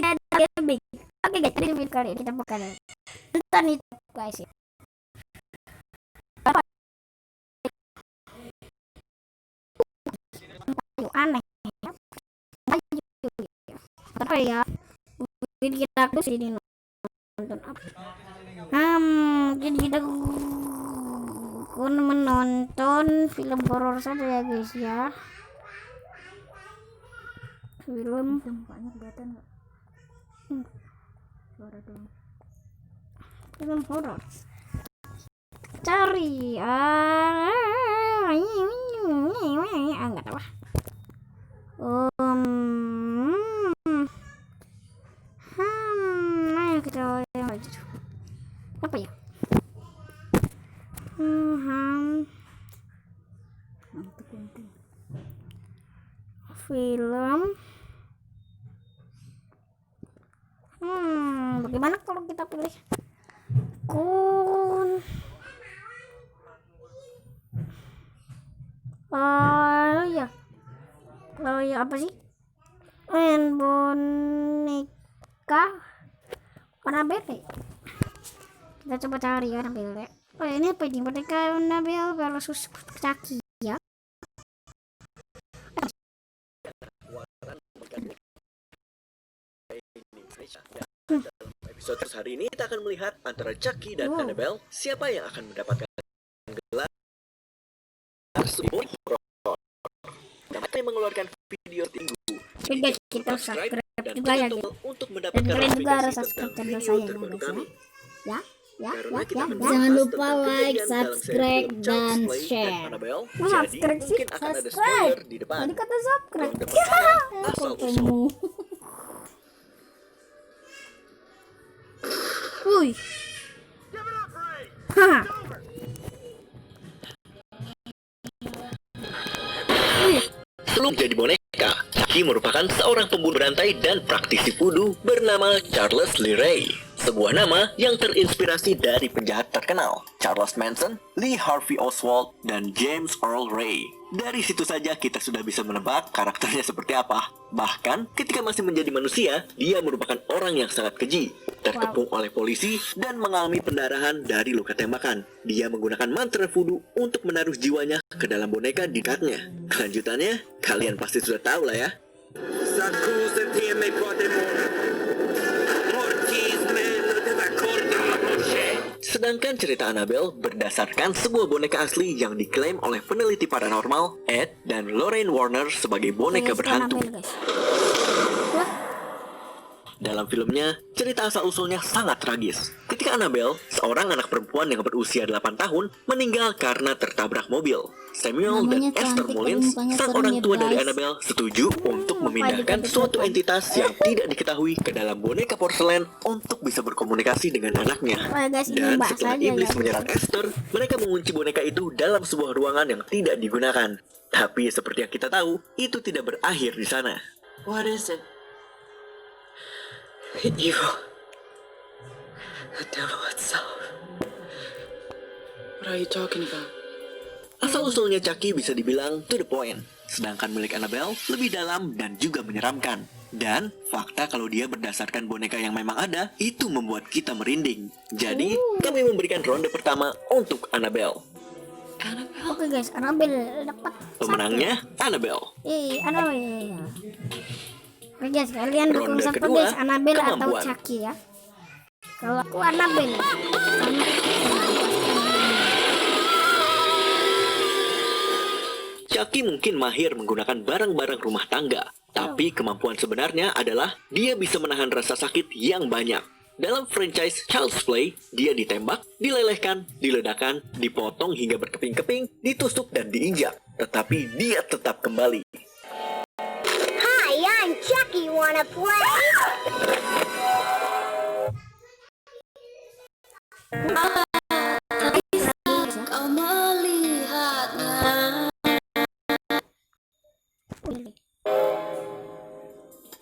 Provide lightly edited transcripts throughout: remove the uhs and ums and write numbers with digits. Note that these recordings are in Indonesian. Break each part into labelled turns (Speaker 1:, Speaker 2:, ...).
Speaker 1: di lebih. Oke guys, tadi video kali kita bukan nonton itu guys ya. Aneh apa ya, mungkin kita harus ini nonton apa, mungkin kita menonton film horor saja ya guys ya. Film mukanya kelihatan nggak? Suara dong. Film horor. Cari nggak tahu. Kita yang apa ya? Film. Bagaimana kalau kita pilih ya apa sih, main boneka Annabelle. Kita coba cari ya Annabelle. Oh ini apa ini, boneka Annabelle versus Chucky ya.
Speaker 2: Dalam episode hari ini kita akan melihat antara Chucky dan Annabelle, siapa yang akan mendapatkan gelar sebuah horor. Yang mengeluarkan video minggu.
Speaker 1: Guys, kita subscribe juga ya guys.
Speaker 2: Untuk mendapatkan
Speaker 1: kalian juga harus subscribe channel saya ya guys ya.
Speaker 3: Jangan lupa like, subscribe, dan share.
Speaker 1: Subscribe sih, subscribe. Tadi kata subscribe.
Speaker 3: Kamu.
Speaker 1: Wuih. Haha.
Speaker 2: Sebelum jadi boneka, Chucky merupakan seorang pembunuh berantai dan praktisi voodoo bernama Charles Lee Ray. Sebuah nama yang terinspirasi dari penjahat terkenal Charles Manson, Lee Harvey Oswald, dan James Earl Ray. Dari situ saja kita sudah bisa menebak karakternya seperti apa. Bahkan ketika masih menjadi manusia, dia merupakan orang yang sangat keji, terkepung oleh polisi dan mengalami pendarahan dari luka tembakan. Dia menggunakan mantra voodoo untuk menaruh jiwanya ke dalam boneka di dekatnya. Kelanjutannya, kalian pasti sudah tahu lah ya. Sedangkan cerita Annabelle berdasarkan sebuah boneka asli yang diklaim oleh peneliti paranormal Ed dan Lorraine Warner sebagai boneka berhantu. Dalam filmnya, cerita asal-usulnya sangat tragis. Ketika Annabelle, seorang anak perempuan yang berusia 8 tahun, meninggal karena tertabrak mobil. Samuel dan Esther Mullins, sang orang tua dari Annabelle, setuju untuk memindahkan suatu entitas yang tidak diketahui ke dalam boneka porselen untuk bisa berkomunikasi dengan anaknya. Dan setelah iblis menyerang Esther, mereka mengunci boneka itu dalam sebuah ruangan yang tidak digunakan. Tapi seperti yang kita tahu, itu tidak berakhir di sana.
Speaker 4: What is it? Evil. The devil itself. What are you talking about?
Speaker 2: Asal-usulnya Chucky bisa dibilang to the point, sedangkan milik Annabelle lebih dalam dan juga menyeramkan. Dan fakta kalau dia berdasarkan boneka yang memang ada, itu membuat kita merinding. Jadi, kami memberikan ronde pertama untuk Annabelle.
Speaker 1: Oke guys, Annabelle dapat.
Speaker 2: Pemenangnya Annabelle.
Speaker 1: Annabelle. Oke guys, kalian dukung
Speaker 2: Ronde
Speaker 1: siapa
Speaker 2: kedua,
Speaker 1: guys, Annabelle atau
Speaker 2: kemampuan.
Speaker 1: Chucky ya? Kalau aku Annabelle.
Speaker 2: Chucky mungkin mahir menggunakan barang-barang rumah tangga, tapi kemampuan sebenarnya adalah dia bisa menahan rasa sakit yang banyak. Dalam franchise Child's Play, dia ditembak, dilelehkan, diledakkan, dipotong hingga berkeping-keping, ditusuk dan diinjak. Tetapi dia tetap kembali.
Speaker 5: Hi, I'm Chucky. Wanna play?
Speaker 3: Kau melihatnya.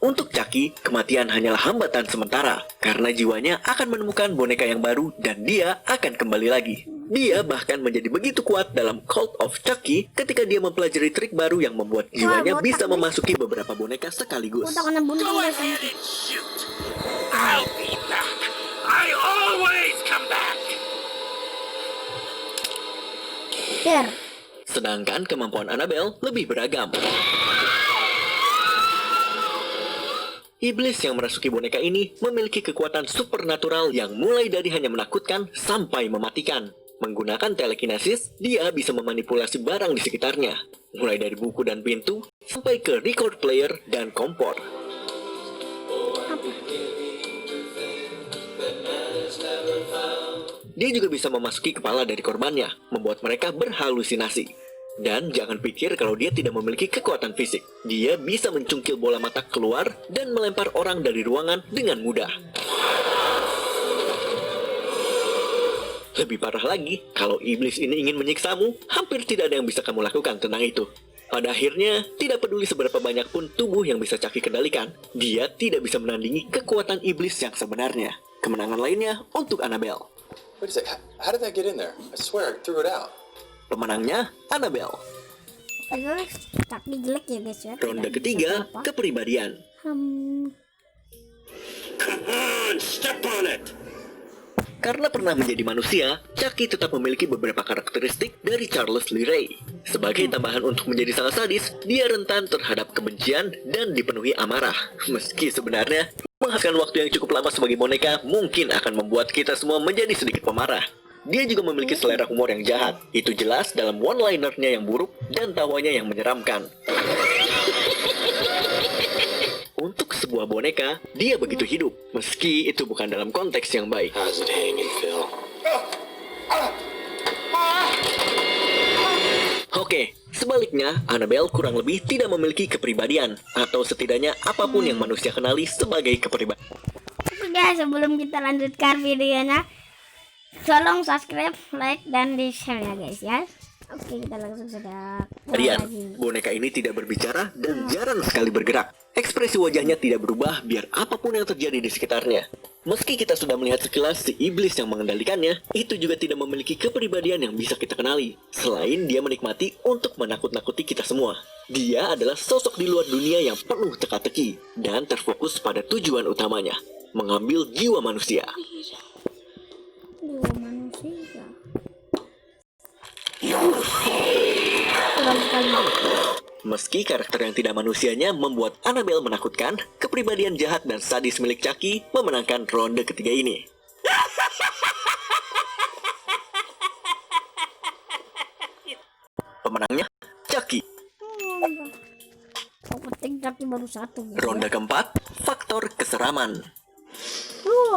Speaker 2: Untuk Chucky, kematian hanyalah hambatan sementara, karena jiwanya akan menemukan boneka yang baru dan dia akan kembali lagi. Dia bahkan menjadi begitu kuat dalam Cult of Chucky ketika dia mempelajari trik baru yang membuat jiwanya bisa memasuki beberapa boneka sekaligus.
Speaker 1: Botak kena bunuh guys.
Speaker 3: Share.
Speaker 2: Sedangkan kemampuan Annabelle lebih beragam. Iblis yang merasuki boneka ini memiliki kekuatan supernatural yang mulai dari hanya menakutkan sampai mematikan. Menggunakan telekinesis, dia bisa memanipulasi barang di sekitarnya, mulai dari buku dan pintu, sampai ke record player dan kompor. Dia juga bisa memasuki kepala dari korbannya, membuat mereka berhalusinasi. Dan jangan pikir kalau dia tidak memiliki kekuatan fisik. Dia bisa mencungkil bola mata keluar dan melempar orang dari ruangan dengan mudah. Lebih parah lagi, kalau iblis ini ingin menyiksamu, hampir tidak ada yang bisa kamu lakukan tentang itu. Pada akhirnya, tidak peduli seberapa banyak pun tubuh yang bisa Chucky kendalikan, dia tidak bisa menandingi kekuatan iblis yang sebenarnya. Kemenangan lainnya untuk Annabelle.
Speaker 6: Wait a sec. How did that get in there? I swear I threw it out.
Speaker 2: Pemenangnya Annabelle.
Speaker 1: Oke guys, tapi jelek ya guys ya.
Speaker 2: Ronde
Speaker 1: Tidak
Speaker 2: ketiga,
Speaker 1: bisa apa-apa.
Speaker 2: kepribadian. Karena pernah menjadi manusia, Chucky tetap memiliki beberapa karakteristik dari Charles Lee Ray. Sebagai tambahan untuk menjadi sangat sadis, dia rentan terhadap kebencian dan dipenuhi amarah. Meski sebenarnya, menghabiskan waktu yang cukup lama sebagai boneka mungkin akan membuat kita semua menjadi sedikit pemarah. Dia juga memiliki selera humor yang jahat. Itu jelas dalam one-linernya yang buruk dan tawanya yang menyeramkan. Untuk sebuah boneka, dia begitu hidup, meski itu bukan dalam konteks yang baik.
Speaker 6: How's it hanging, Phil?
Speaker 2: Oke, sebaliknya, Annabelle kurang lebih tidak memiliki kepribadian, atau setidaknya apapun yang manusia kenali sebagai kepribadian.
Speaker 1: Oke guys, sebelum kita lanjutkan videonya, tolong subscribe, like, dan di share ya guys ya. Oke, kita langsung saja lagi.
Speaker 2: Boneka ini tidak berbicara dan jarang sekali bergerak. Ekspresi wajahnya tidak berubah biar apapun yang terjadi di sekitarnya. Meski kita sudah melihat sekilas si iblis yang mengendalikannya, itu juga tidak memiliki kepribadian yang bisa kita kenali. Selain dia menikmati untuk menakut-nakuti kita semua. Dia adalah sosok di luar dunia yang penuh teka-teki dan terfokus pada tujuan utamanya, mengambil jiwa manusia.
Speaker 1: Dua manusia. Kurang sekali.
Speaker 2: Meski karakter yang tidak manusianya membuat Annabelle menakutkan, kepribadian jahat dan sadis milik Chucky memenangkan ronde ketiga ini. Pemenangnya Chucky.
Speaker 1: Oh, penting tapi baru satu. Gitu.
Speaker 2: Ronde keempat, faktor keseraman.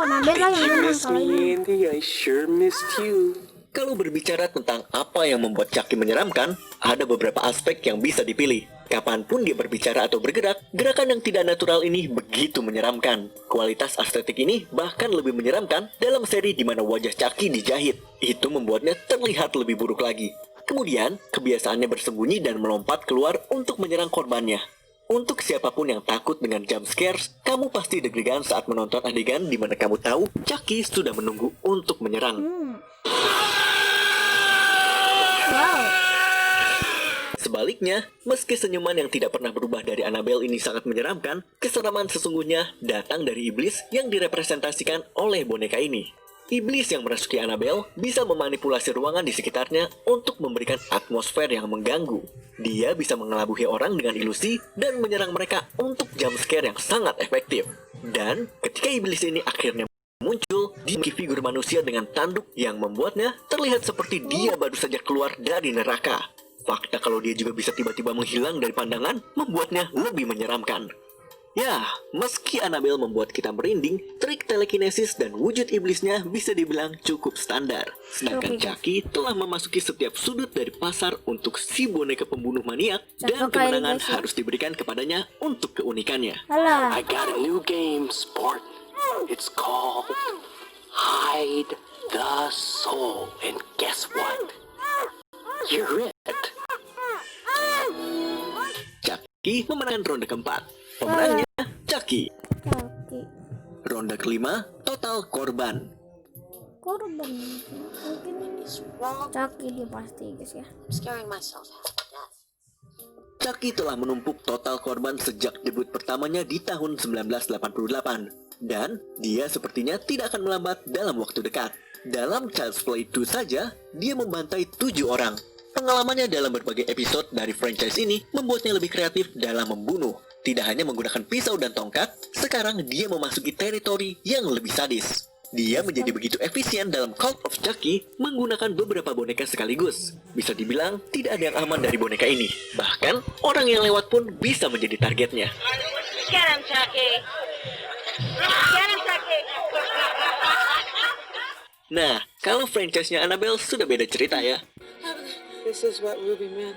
Speaker 1: Annabelle lah yang menang kalau ini.
Speaker 6: Andy, I sure missed you.
Speaker 2: Kalau berbicara tentang apa yang membuat Chucky menyeramkan, ada beberapa aspek yang bisa dipilih. Kapanpun dia berbicara atau bergerak, gerakan yang tidak natural ini begitu menyeramkan. Kualitas estetik ini bahkan lebih menyeramkan dalam seri di mana wajah Chucky dijahit. Itu membuatnya terlihat lebih buruk lagi. Kemudian, kebiasaannya bersembunyi dan melompat keluar untuk menyerang korbannya. Untuk siapapun yang takut dengan jump scares, kamu pasti deg-degan saat menonton adegan di mana kamu tahu Chucky sudah menunggu untuk menyerang.
Speaker 1: Wow.
Speaker 2: Sebaliknya, meski senyuman yang tidak pernah berubah dari Annabelle ini sangat menyeramkan, keseraman sesungguhnya datang dari iblis yang direpresentasikan oleh boneka ini. Iblis yang merasuki Annabelle bisa memanipulasi ruangan di sekitarnya untuk memberikan atmosfer yang mengganggu. Dia bisa mengelabuhi orang dengan ilusi dan menyerang mereka untuk jump scare yang sangat efektif. Dan ketika iblis ini akhirnya muncul, dia memiliki figur manusia dengan tanduk yang membuatnya terlihat seperti dia baru saja keluar dari neraka. Fakta kalau dia juga bisa tiba-tiba menghilang dari pandangan membuatnya lebih menyeramkan. Ya, meski Annabelle membuat kita merinding, trik telekinesis dan wujud iblisnya bisa dibilang cukup standar. Sedangkan Chucky telah memasuki setiap sudut dari pasar untuk si boneka pembunuh maniak, dan kemenangan harus diberikan kepadanya untuk keunikannya.
Speaker 1: Halo.
Speaker 6: I got a new game, sport. It's called Hide the Soul. And guess what? You're it.
Speaker 2: Chucky memenangkan ronde keempat. Pemenangnya Chucky.
Speaker 1: Chucky.
Speaker 2: Ronde kelima, total korban.
Speaker 1: Korban. Mungkin ini Chucky dia pasti guys ya.
Speaker 5: Scaring myself half to death.
Speaker 2: Chucky telah menumpuk total korban sejak debut pertamanya di tahun 1988. Dan dia sepertinya tidak akan melambat dalam waktu dekat. Dalam Child's Play 2 saja, dia membantai 7 orang. Pengalamannya dalam berbagai episode dari franchise ini membuatnya lebih kreatif dalam membunuh. Tidak hanya menggunakan pisau dan tongkat, sekarang dia memasuki teritori yang lebih sadis. Dia menjadi begitu efisien dalam Cult of Chucky menggunakan beberapa boneka sekaligus. Bisa dibilang tidak ada yang aman dari boneka ini. Bahkan orang yang lewat pun bisa menjadi targetnya.
Speaker 5: Get him, Chucky. Get him, Chucky.
Speaker 2: Nah, kalau franchise-nya Annabelle sudah beda cerita ya.
Speaker 4: This is what Ruby meant.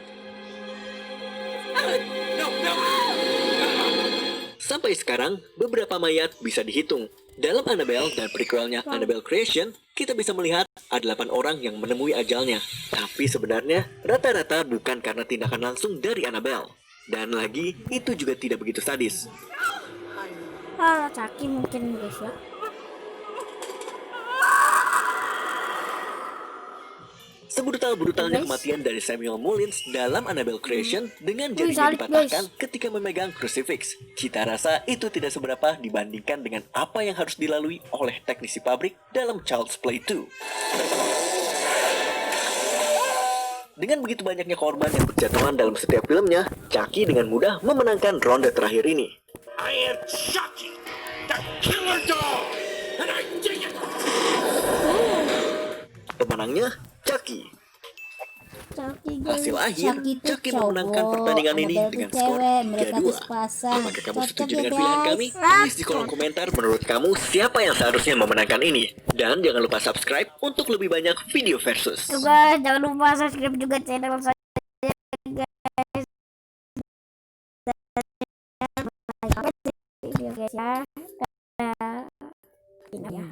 Speaker 2: Sampai sekarang, beberapa mayat bisa dihitung. Dalam Annabelle dan prequelnya Annabelle Creation, kita bisa melihat ada 8 orang yang menemui ajalnya. Tapi sebenarnya, rata-rata bukan karena tindakan langsung dari Annabelle. Dan lagi, itu juga tidak begitu sadis.
Speaker 1: Chucky mungkin guys ya.
Speaker 2: Sebrutal-brutalnya
Speaker 1: Guys.
Speaker 2: kematian dari Samuel Mullins dalam Annabelle Creation dengan
Speaker 1: Wih,
Speaker 2: jarinya
Speaker 1: salib,
Speaker 2: dipatahkan
Speaker 1: guys.
Speaker 2: ketika memegang crucifix. Kita rasa itu tidak seberapa dibandingkan dengan apa yang harus dilalui oleh teknisi pabrik dalam Child's Play 2. Dengan begitu banyaknya korban yang berjatuhan dalam setiap filmnya, Chucky dengan mudah memenangkan ronde terakhir ini.
Speaker 6: I am Chucky, the killer dog, and I did it!
Speaker 2: Pemenangnya, Chucky.
Speaker 3: Chucky guys.
Speaker 2: Hasil akhir,
Speaker 3: Chucky itu
Speaker 2: Chucky memenangkan
Speaker 3: cowok,
Speaker 2: pertandingan ini
Speaker 3: Annabelle
Speaker 2: dengan
Speaker 3: itu
Speaker 2: skor
Speaker 3: cewek, mereka
Speaker 2: 3-2.
Speaker 3: tuh sepasang.
Speaker 2: Apakah kamu
Speaker 3: Cocok
Speaker 2: setuju
Speaker 3: ya,
Speaker 2: dengan pilihan
Speaker 3: guys?
Speaker 2: kami? Tulis di kolom komentar menurut kamu siapa yang seharusnya memenangkan ini. Dan jangan lupa subscribe untuk lebih banyak video versus.
Speaker 1: Tuh guys, jangan lupa subscribe juga channel saya guys. Video guys ya. Dadah. Ini ya.